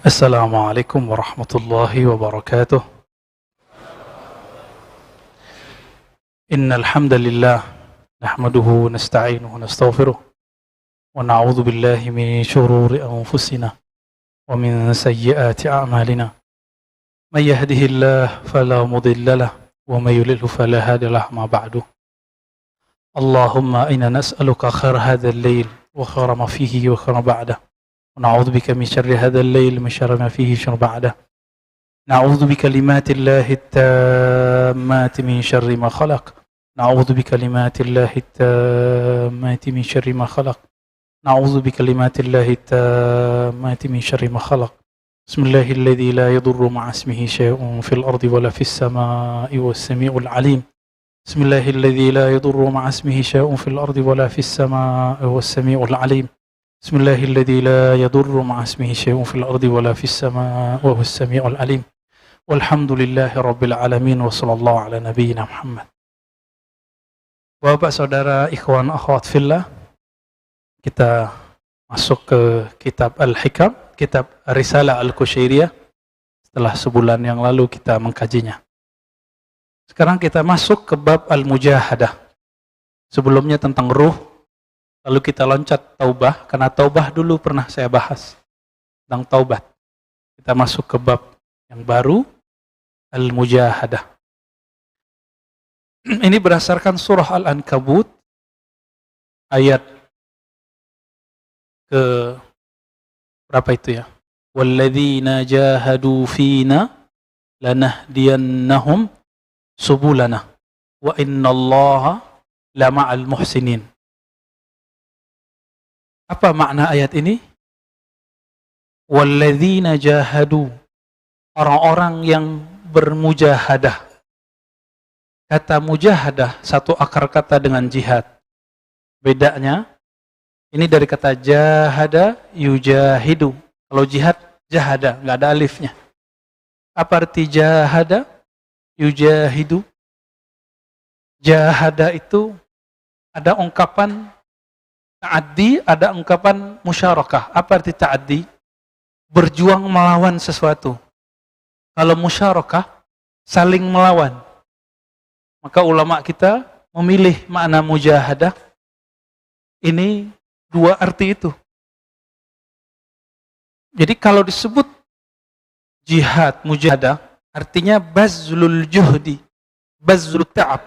السلام عليكم ورحمة الله وبركاته. إن الحمد لله نحمده ونستعينه ونستغفره ونعوذ بالله من شرور أنفسنا ومن سيئات أعمالنا. من يهده الله فلا مضل له ومن يضلل فلا هادي له. ما بعد، اللهم إنا نسألك خير هذا الليل وخير ما فيه وخير ما بعده، ونعوذ بك من شر هذا الليل من شر ما فيه شر بعده. نعوذ بكلمات الله التامات من شر ما خلق. نعوذ بكلمات الله التامات من شر ما خلق. نعوذ بكلمات الله التامات من شر ما خلق. بسم الله الذي لا يضر مع اسمه شيء في الأرض ولا في السماء والسميع العليم. بسم الله الذي لا يضر مع اسمه شيء في الأرض ولا في السماء والسميع العليم. بسم الله الذي لا يضر مع اسمه شيء في الأرض ولا في السماء وهو السميع العليم. والحمد لله رب العالمين وصلى الله على نبينا Muhammad. Bapak saudara ikhwan akhwat fillah, kita masuk ke kitab Al-Hikam, kitab Risalah Al-Qushairiyah. Setelah sebulan yang lalu kita mengkajinya. Sekarang kita masuk ke bab Al-Mujahadah. Sebelumnya tentang ruh, lalu kita loncat taubah, karena taubah dulu pernah saya bahas tentang taubat. Kita masuk ke bab yang baru, Al-Mujahadah. Ini berdasarkan surah Al-Ankabut, ayat ke berapa itu ya? Walladzina jahadu fina lanahdiyannahum subulana wa innallaha lama'al muhsinin. Apa makna ayat ini? Walladzina jahadu, orang-orang yang bermujahadah. Kata mujahadah satu akar kata dengan jihad. Bedanya, ini dari kata jahada yujahidu. Kalau jihad, jahada, nggak ada alifnya. Apa arti jahada yujahidu? Jahada itu ada ungkapan ta'addi, ada ungkapan musyarakah. Apa arti ta'addi? Berjuang melawan sesuatu. Kalau musyarakah, saling melawan. Maka ulama kita memilih makna mujahadah. Ini dua arti itu. Jadi kalau disebut jihad, mujahadah, artinya bazlul juhdi, bazlul ta'ab.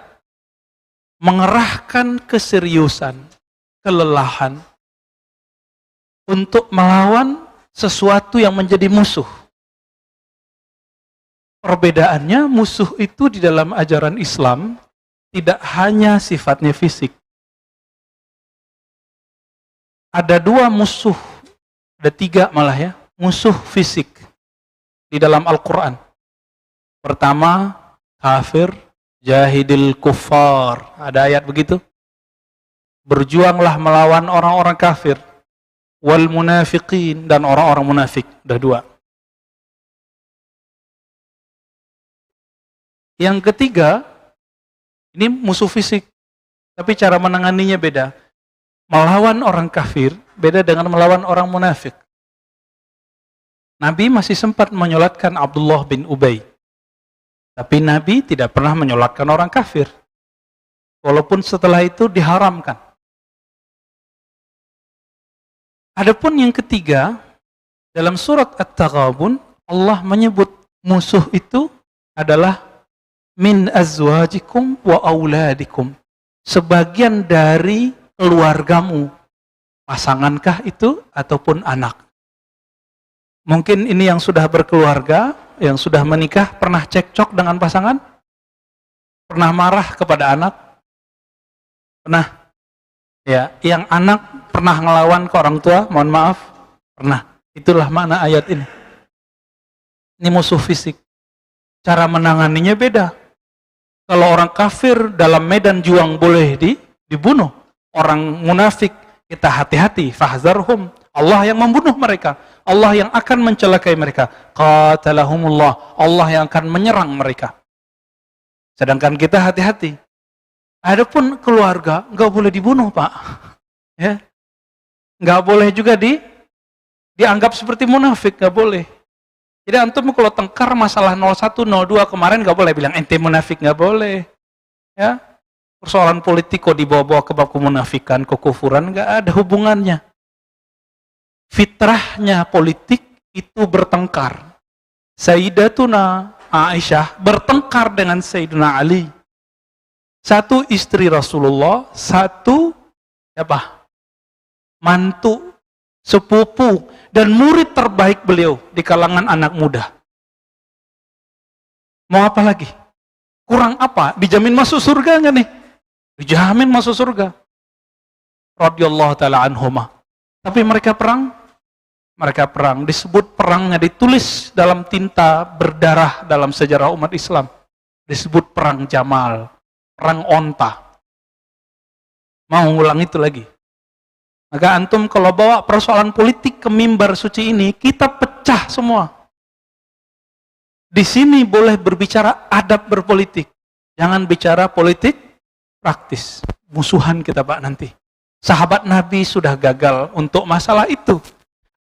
Mengerahkan keseriusan, kelelahan untuk melawan sesuatu yang menjadi musuh. Perbedaannya, musuh itu di dalam ajaran Islam tidak hanya sifatnya fisik. Ada dua musuh, ada tiga malah ya, musuh fisik di dalam Al-Quran. Pertama, kafir, jahidil kuffar. Ada ayat begitu. Berjuanglah melawan orang-orang kafir. Wal munafiqin, dan orang-orang munafik. Ada dua. Yang ketiga, ini musuh fisik, tapi cara menanganinya beda. Melawan orang kafir beda dengan melawan orang munafik. Nabi masih sempat menyolatkan Abdullah bin Ubay, tapi Nabi tidak pernah menyolatkan orang kafir, walaupun setelah itu diharamkan. Adapun yang ketiga, dalam surat At-Taghabun, Allah menyebut musuh itu adalah min azwajikum wa auladikum. Sebagian dari keluargamu. Pasangankah itu ataupun anak? Mungkin ini yang sudah berkeluarga, yang sudah menikah, pernah cekcok dengan pasangan? Pernah marah kepada anak? Pernah? Ya, yang anak pernah ngelawan ke orang tua? Mohon maaf. Pernah. Itulah makna ayat ini. Ini musuh fisik. Cara menanganinya beda. Kalau orang kafir dalam medan juang boleh dibunuh. Orang munafik kita hati-hati. Fahzarhum. Allah yang membunuh mereka. Allah yang akan mencelakai mereka. Qatalahumullah. Allah yang akan menyerang mereka. Sedangkan kita hati-hati. Adapun keluarga nggak boleh dibunuh, Pak. Ya, nggak boleh juga dianggap seperti munafik, nggak boleh. Jadi antum kalau tengkar masalah 01, 02 kemarin nggak boleh bilang ente munafik, nggak boleh. Ya, persoalan politik kok dibawa-bawa ke bab kemunafikan, kekufuran, nggak ada hubungannya. Fitrahnya politik itu bertengkar. Sayyidatuna Aisyah bertengkar dengan Sayyidina Ali. Satu istri Rasulullah, satu apa? Mantu, sepupu, dan murid terbaik beliau di kalangan anak muda. Mau apa lagi? Kurang apa? Dijamin masuk surga nggak nih? Dijamin masuk surga. Radhiyallahu ta'ala anhuma. Tapi mereka perang? Mereka perang. Disebut perangnya, ditulis dalam tinta berdarah dalam sejarah umat Islam. Disebut perang Jamal. Perang onta. Mau ngulang itu lagi? Maka antum kalau bawa persoalan politik ke mimbar suci ini, kita pecah semua. Di sini boleh berbicara adab berpolitik. Jangan bicara politik praktis. Musuhan kita Pak nanti. Sahabat Nabi sudah gagal untuk masalah itu.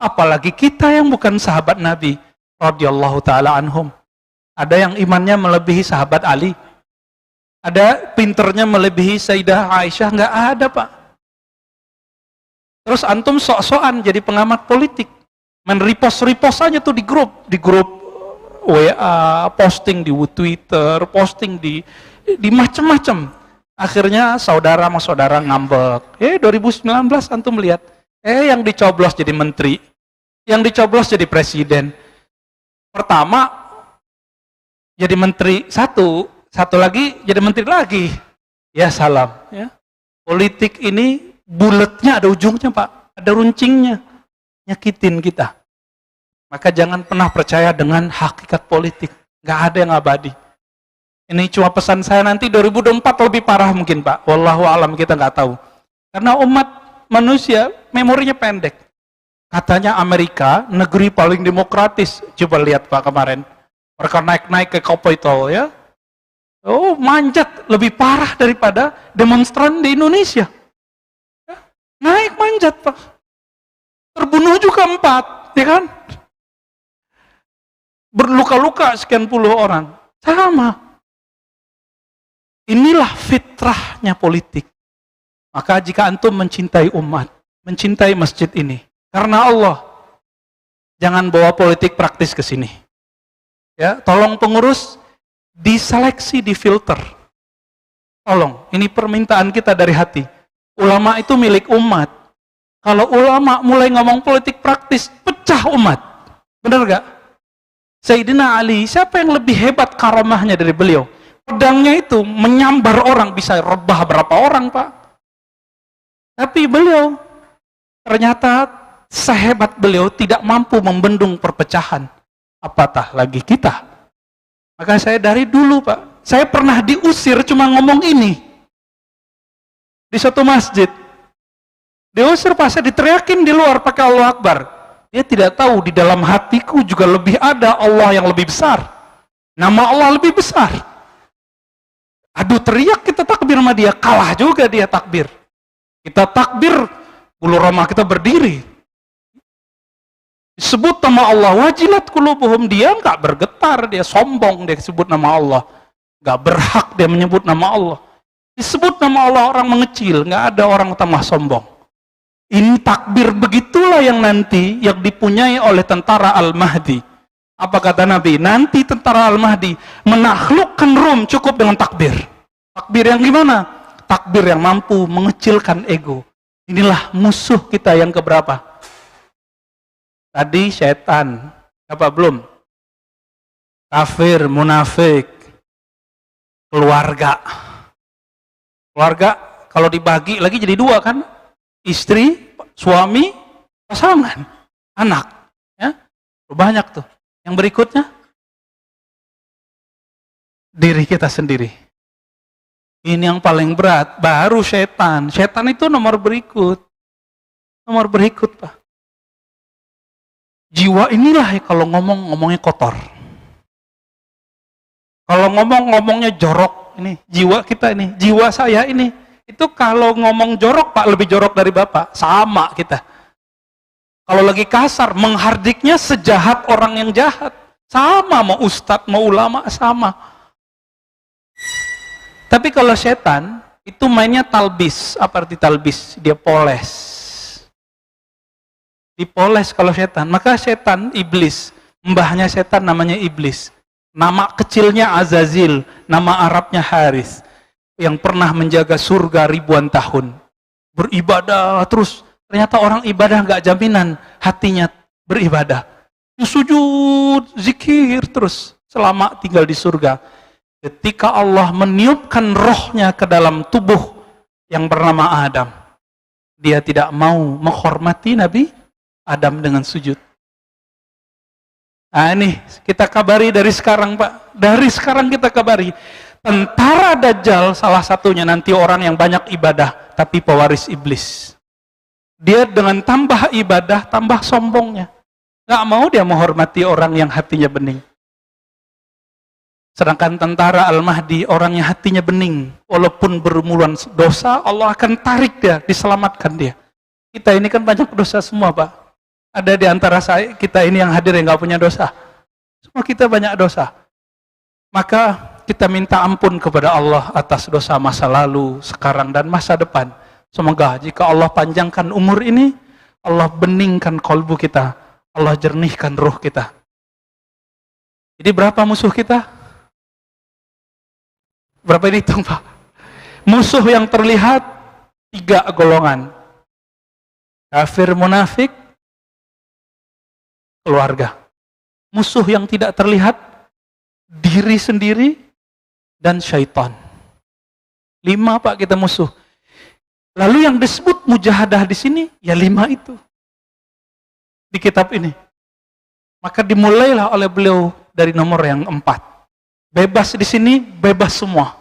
Apalagi kita yang bukan sahabat Nabi. Radhiyallahu ta'ala anhum. Ada yang imannya melebihi sahabat Ali. Ada pinternya melebihi Sayyidah Aisyah. Nggak ada Pak. Terus antum sok-sokan jadi pengamat politik. Men-repost aja tuh di grup WA, posting di Twitter, posting di macam-macam. Akhirnya saudara sama saudara ngambek. 2019 antum lihat, yang dicoblos jadi menteri, yang dicoblos jadi presiden. Pertama jadi menteri satu lagi jadi menteri lagi. Ya salam, ya. Politik ini buletnya ada ujungnya Pak, ada runcingnya, nyakitin kita. Maka jangan pernah percaya dengan hakikat politik, nggak ada yang abadi. Ini cuma pesan saya, nanti 2024 lebih parah mungkin Pak, wallahu alam, kita nggak tahu. Karena umat manusia memorinya pendek. Katanya Amerika negeri paling demokratis, coba lihat Pak kemarin, mereka naik ke Capitol ya, manjat lebih parah daripada demonstran di Indonesia. Naik manjat Pak. Terbunuh juga 4, ya kan? Berluka-luka sekian puluh orang. Sama. Inilah fitrahnya politik. Maka jika antum mencintai umat, mencintai masjid ini, karena Allah, jangan bawa politik praktis ke sini. Ya, tolong pengurus diseleksi, difilter. Tolong, ini permintaan kita dari hati. Ulama itu milik umat. Kalau ulama mulai ngomong politik praktis, pecah umat. Benar gak? Sayyidina Ali, siapa yang lebih hebat karamahnya dari beliau? Pedangnya itu menyambar orang, bisa rebah berapa orang Pak. Tapi beliau, ternyata sehebat beliau tidak mampu membendung perpecahan. Apatah lagi kita. Maka saya dari dulu Pak, saya pernah diusir cuma ngomong ini. Di suatu masjid, diusir pas saya diteriakin di luar pakai Allahu Akbar. Dia tidak tahu di dalam hatiku juga lebih ada Allah yang lebih besar. Nama Allah lebih besar. Aduh teriak kita takbir sama dia, kalah juga dia takbir. Kita takbir, bulu roma kita berdiri. Disebut nama Allah, wajilat qulubuhum, dia nggak bergetar, dia sombong, dia sebut nama Allah. Nggak berhak dia menyebut nama Allah. Disebut nama Allah orang mengecil, nggak ada orang utama sombong. Ini takbir begitulah yang nanti yang dipunyai oleh tentara Al-Mahdi. Apa kata Nabi? Nanti tentara Al-Mahdi menaklukkan Rum cukup dengan takbir. Takbir yang gimana? Takbir yang mampu mengecilkan ego. Inilah musuh kita yang keberapa? Tadi setan, apa belum? Kafir, munafik, keluarga. Keluarga kalau dibagi lagi jadi 2 kan? Istri, suami, pasangan, anak. Ya? Banyak tuh. Yang berikutnya, diri kita sendiri. Ini yang paling berat, baru setan. Setan itu nomor berikut. Nomor berikut Pak. Jiwa inilah ya kalau ngomongnya kotor. Kalau ngomongnya jorok. Ini jiwa kita ini, jiwa saya ini. Itu kalau ngomong jorok Pak, lebih jorok dari Bapak. Sama kita. Kalau lagi kasar, menghardiknya sejahat orang yang jahat. Sama, mau ustadz, mau ulama, sama. Tapi kalau setan, itu mainnya talbis. Apa arti talbis? Dia poles. Dipoles kalau setan. Maka setan, iblis, mbahnya setan namanya iblis. Nama kecilnya Azazil, nama Arabnya Haris. Yang pernah menjaga surga ribuan tahun. Beribadah terus. Ternyata orang ibadah gak jaminan hatinya beribadah. Sujud, zikir terus selama tinggal di surga. Ketika Allah meniupkan rohnya ke dalam tubuh yang bernama Adam, dia tidak mau menghormati Nabi Adam dengan sujud. Nah ini kita kabari dari sekarang Pak. Dari sekarang kita kabari. Tentara Dajjal salah satunya nanti orang yang banyak ibadah tapi pewaris iblis. Dia dengan tambah ibadah, tambah sombongnya. Gak mau dia menghormati orang yang hatinya bening. Sedangkan tentara Al-Mahdi, orang yang hatinya bening. Walaupun bermuluan dosa, Allah akan tarik dia, diselamatkan dia. Kita ini kan banyak dosa semua Pak. Ada di antara kita ini yang hadir yang gak punya dosa. Semua kita banyak dosa. Maka kita minta ampun kepada Allah atas dosa masa lalu, sekarang, dan masa depan. Semoga jika Allah panjangkan umur ini, Allah beningkan kalbu kita, Allah jernihkan ruh kita. Jadi berapa musuh kita? Berapa ini hitung Pak? Musuh yang terlihat 3 golongan. Kafir, munafik, keluarga. Musuh yang tidak terlihat, diri sendiri, dan syaitan. 5 Pak kita musuh. Lalu yang disebut mujahadah di sini, ya 5 itu. Di kitab ini. Maka dimulailah oleh beliau dari nomor yang 4. Bebas di sini, bebas semua.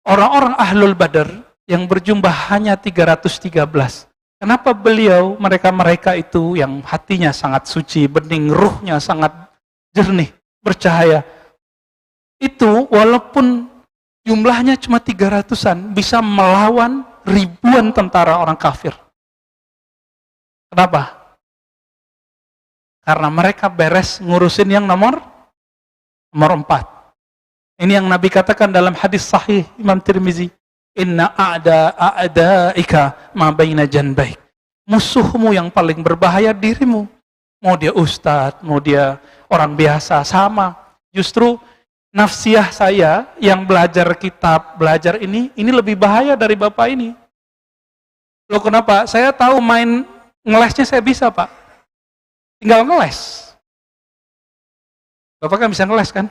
Orang-orang Ahlul Badar yang berjumlah hanya 313. Kenapa beliau, mereka itu yang hatinya sangat suci, bening, ruhnya sangat jernih, bercahaya. Itu walaupun jumlahnya cuma 300-an, bisa melawan ribuan tentara orang kafir. Kenapa? Karena mereka beres ngurusin yang nomor 4. Ini yang Nabi katakan dalam hadis sahih Imam Tirmizi. Inna a'da'ika ma baina janbaik. Musuhmu yang paling berbahaya dirimu. Mau dia ustadz, mau dia orang biasa, sama. Justru nafsiyah saya yang belajar kitab, belajar ini lebih bahaya dari Bapak ini. Loh kenapa? Saya tahu main ngelesnya saya bisa Pak. Tinggal ngeles. Bapak kan bisa ngeles kan?